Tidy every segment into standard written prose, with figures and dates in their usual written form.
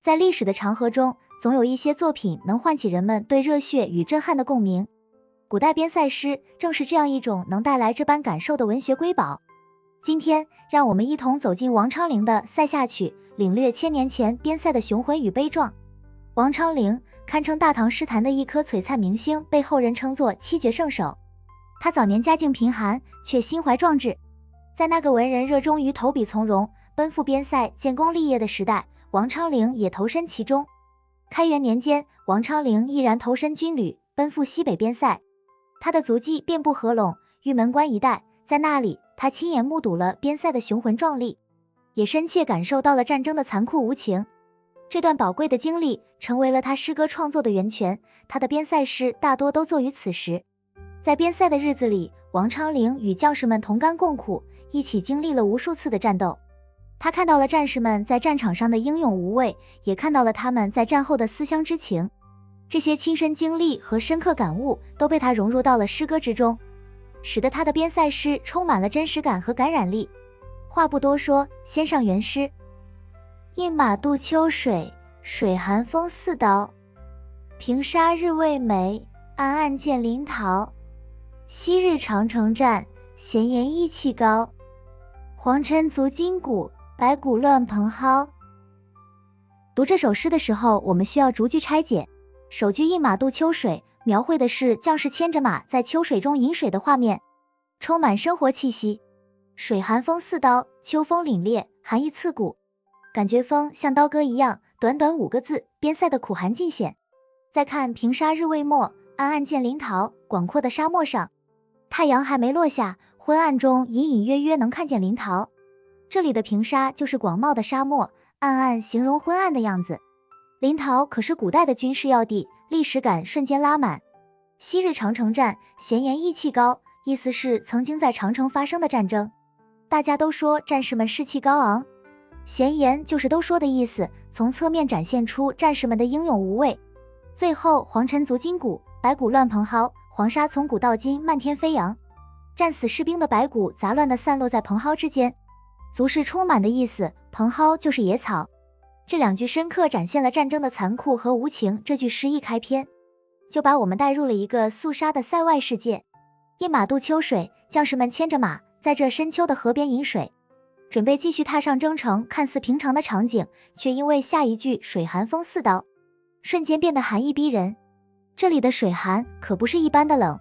在历史的长河中，总有一些作品能唤起人们对热血与震撼的共鸣。古代边塞诗正是这样一种能带来这般感受的文学瑰宝。今天，让我们一同走进王昌龄的《塞下曲》，领略千年前边塞的雄浑与悲壮。王昌龄堪称大唐诗坛的一颗璀璨明星，被后人称作七绝圣手。他早年家境贫寒，却心怀壮志。在那个文人热衷于投笔从戎、奔赴边塞建功立业的时代，王昌龄也投身其中。开元年间，王昌龄毅然投身军旅，奔赴西北边塞。他的足迹遍布合拢、玉门关一带，在那里，他亲眼目睹了边塞的雄浑壮丽，也深切感受到了战争的残酷无情。这段宝贵的经历成为了他诗歌创作的源泉，他的边塞诗大多都作于此时。在边塞的日子里，王昌龄与将士们同甘共苦，一起经历了无数次的战斗。他看到了战士们在战场上的英勇无畏，也看到了他们在战后的思乡之情。这些亲身经历和深刻感悟都被他融入到了诗歌之中，使得他的边塞诗充满了真实感和感染力。话不多说，先上原诗：饮马渡秋水，水寒风似刀。平沙日未美，暗暗见临洮。昔日长城战，闲言意气高。黄尘足筋骨，白骨乱蓬蒿。读这首诗的时候，我们需要逐句拆解。首句饮马渡秋水，描绘的是将士牵着马在秋水中饮水的画面，充满生活气息。水寒风似刀，秋风凛冽，寒意刺骨，感觉风像刀割一样。短短5个字，边塞的苦寒尽显。再看平沙日未没，暗暗见临洮，广阔的沙漠上，太阳还没落下，昏暗中隐隐约约能看见临洮。这里的平沙就是广袤的沙漠，暗暗形容昏暗的样子。临洮可是古代的军事要地，历史感瞬间拉满。昔日长城战，闲言意气高，意思是曾经在长城发生的战争，大家都说战士们士气高昂。闲言就是都说的意思，从侧面展现出战士们的英勇无畏。最后黄尘足筋骨，白骨乱蓬蒿，黄沙从古到今漫天飞扬，战死士兵的白骨杂乱地散落在蓬蒿之间，足是充满的意思，蓬蒿就是野草。这2句深刻展现了战争的残酷和无情。这句诗一开篇，就把我们带入了一个肃杀的塞外世界。饮马渡秋水，将士们牵着马，在这深秋的河边饮水，准备继续踏上征程。看似平常的场景，却因为下一句水寒风似刀，瞬间变得寒意逼人。这里的水寒可不是一般的冷，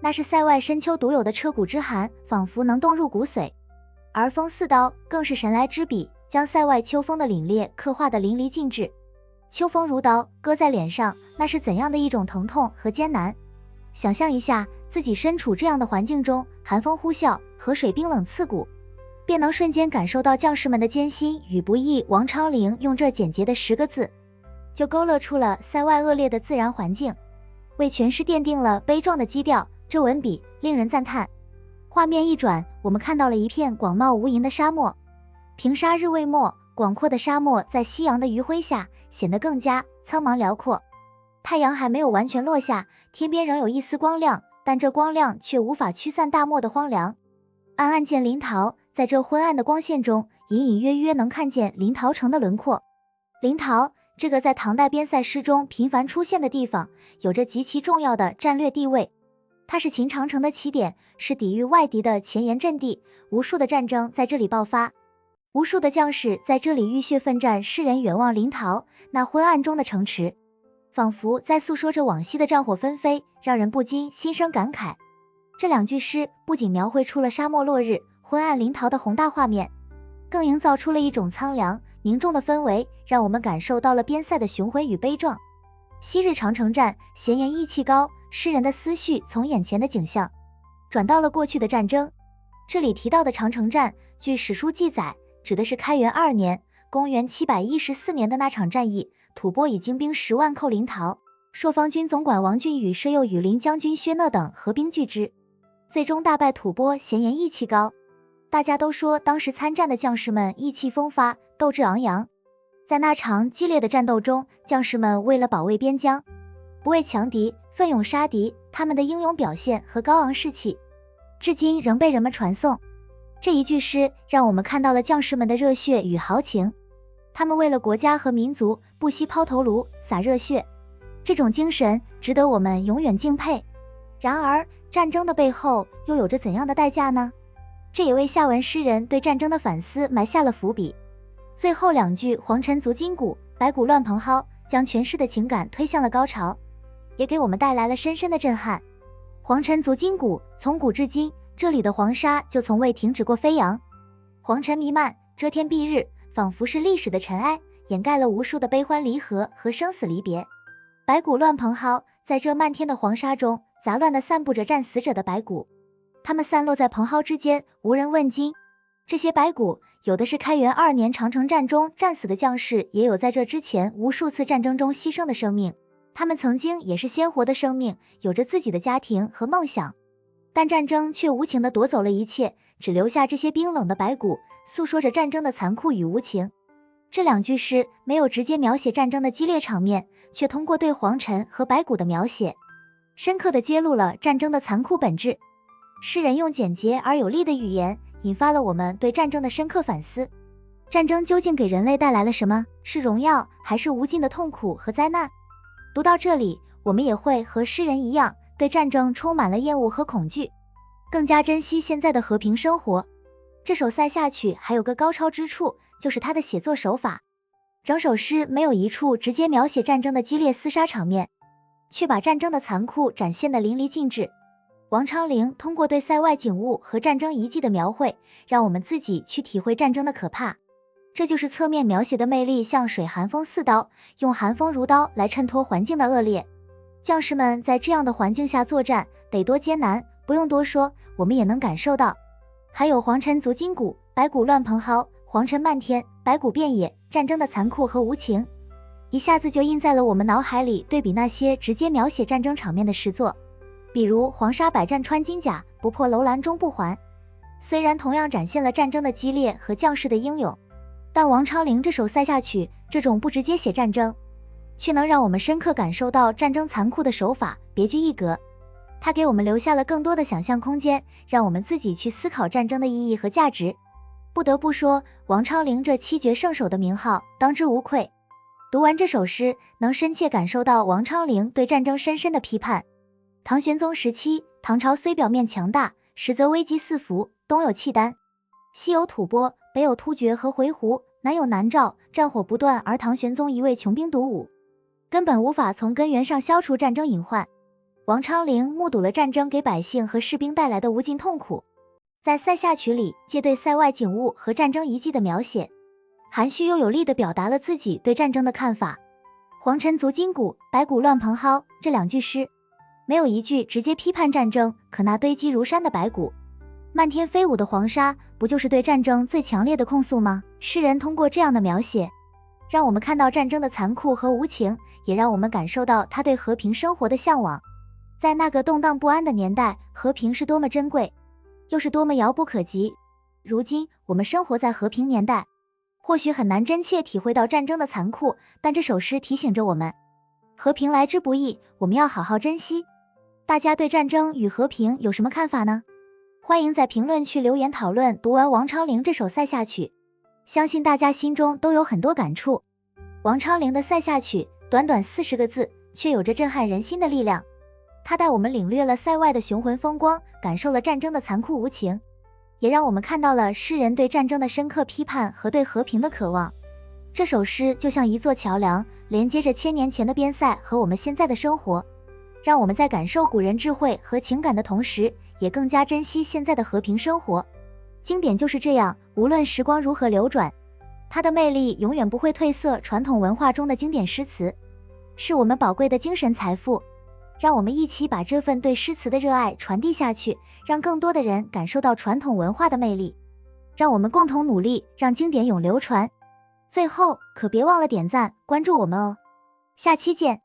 那是塞外深秋独有的彻骨之寒，仿佛能冻入骨髓。而风似刀更是神来之笔，将塞外秋风的凛冽刻画得淋漓尽致。秋风如刀，割在脸上，那是怎样的一种疼痛和艰难。想象一下，自己身处这样的环境中，寒风呼啸，河水冰冷刺骨，便能瞬间感受到将士们的艰辛与不易。王昌龄用这简洁的10个字，就勾勒出了塞外恶劣的自然环境，为全诗奠定了悲壮的基调。这文笔令人赞叹。画面一转，我们看到了一片广袤无垠的沙漠。平沙日未没，广阔的沙漠在夕阳的余晖下显得更加苍茫辽阔。太阳还没有完全落下，天边仍有一丝光亮，但这光亮却无法驱散大漠的荒凉。暗暗见临洮，在这昏暗的光线中，隐隐约约能看见临洮城的轮廓。临洮这个在唐代边塞诗中频繁出现的地方，有着极其重要的战略地位。它是秦长城的起点，是抵御外敌的前沿阵地，无数的战争在这里爆发，无数的将士在这里浴血奋战。世人远望临洮，那昏暗中的城池，仿佛在诉说着往昔的战火纷飞，让人不禁心生感慨。这2句诗不仅描绘出了沙漠落日、昏暗临洮的宏大画面，更营造出了一种苍凉凝重的氛围，让我们感受到了边塞的雄浑与悲壮。昔日长城战，闲言意气高，诗人的思绪从眼前的景象转到了过去的战争。这里提到的长城战，据史书记载，指的是开元2年，公元714年的那场战役。吐蕃以精兵10万寇临洮，朔方军总管王俊宇设又与林将军薛讷等合兵拒之，最终大败吐蕃。闲言意气高，大家都说当时参战的将士们意气风发，斗志昂扬。在那场激烈的战斗中，将士们为了保卫边疆，不畏强敌，奋勇杀敌，他们的英勇表现和高昂士气，至今仍被人们传颂。这一句诗让我们看到了将士们的热血与豪情，他们为了国家和民族不惜抛头颅洒热血，这种精神值得我们永远敬佩。然而，战争的背后又有着怎样的代价呢？这也为下文诗人对战争的反思埋下了伏笔。最后2句黄尘足筋骨，白骨乱蓬蒿，将全诗的情感推向了高潮，也给我们带来了深深的震撼。黄尘足筋骨，从古至今，这里的黄沙就从未停止过飞扬。黄尘弥漫，遮天蔽日，仿佛是历史的尘埃，掩盖了无数的悲欢离合和生死离别。白骨乱蓬蒿，在这漫天的黄沙中，杂乱地散布着战死者的白骨，他们散落在蓬蒿之间，无人问津。这些白骨，有的是开元2年长城战中战死的将士，也有在这之前无数次战争中牺牲的生命。他们曾经也是鲜活的生命，有着自己的家庭和梦想，但战争却无情地夺走了一切，只留下这些冰冷的白骨，诉说着战争的残酷与无情。这2句诗没有直接描写战争的激烈场面，却通过对黄尘和白骨的描写，深刻地揭露了战争的残酷本质。诗人用简洁而有力的语言，引发了我们对战争的深刻反思。战争究竟给人类带来了什么？是荣耀，还是无尽的痛苦和灾难？读到这里，我们也会和诗人一样，对战争充满了厌恶和恐惧，更加珍惜现在的和平生活。这首塞下曲还有个高超之处，就是它的写作手法。整首诗没有一处直接描写战争的激烈厮杀场面，却把战争的残酷展现得淋漓尽致。王昌龄通过对塞外景物和战争遗迹的描绘，让我们自己去体会战争的可怕。这就是侧面描写的魅力，像水寒风似刀，用寒风如刀来衬托环境的恶劣。将士们在这样的环境下作战，得多艰难，不用多说，我们也能感受到。还有黄尘足筋骨，白骨乱蓬蒿，黄尘漫天，白骨遍野，战争的残酷和无情，一下子就印在了我们脑海里。对比那些直接描写战争场面的诗作，比如黄沙百战穿金甲，不破楼兰终不还，虽然同样展现了战争的激烈和将士的英勇，但王昌龄这首塞下曲，这种不直接写战争，却能让我们深刻感受到战争残酷的手法，别具一格。它给我们留下了更多的想象空间，让我们自己去思考战争的意义和价值。不得不说，王昌龄这7绝圣手的名号当之无愧。读完这首诗，能深切感受到王昌龄对战争深深的批判。唐玄宗时期，唐朝虽表面强大，实则危机四伏，东有契丹，西有吐蕃，北有突厥和回鹘，南有南诏，战火不断，而唐玄宗一味穷兵黩武，根本无法从根源上消除战争隐患。王昌龄目睹了战争给百姓和士兵带来的无尽痛苦，在塞下曲里借对塞外景物和战争遗迹的描写，含蓄又有力地表达了自己对战争的看法。黄尘足筋骨，白骨乱蓬蒿，这2句诗没有一句直接批判战争，可那堆积如山的白骨，漫天飞舞的黄沙，不就是对战争最强烈的控诉吗？诗人通过这样的描写，让我们看到战争的残酷和无情，也让我们感受到他对和平生活的向往。在那个动荡不安的年代，和平是多么珍贵，又是多么遥不可及。如今我们生活在和平年代，或许很难真切体会到战争的残酷，但这首诗提醒着我们，和平来之不易，我们要好好珍惜。大家对战争与和平有什么看法呢？欢迎在评论区留言讨论。读完王昌龄这首塞下曲，相信大家心中都有很多感触。王昌龄的塞下曲短短40个字，却有着震撼人心的力量。他带我们领略了塞外的雄浑风光，感受了战争的残酷无情，也让我们看到了诗人对战争的深刻批判和对和平的渴望。这首诗就像一座桥梁，连接着1000年前的边塞和我们现在的生活，让我们在感受古人智慧和情感的同时，也更加珍惜现在的和平生活。经典就是这样，无论时光如何流转，它的魅力永远不会褪色。传统文化中的经典诗词，是我们宝贵的精神财富。让我们一起把这份对诗词的热爱传递下去，让更多的人感受到传统文化的魅力。让我们共同努力，让经典永流传。最后，可别忘了点赞、关注我们哦。下期见。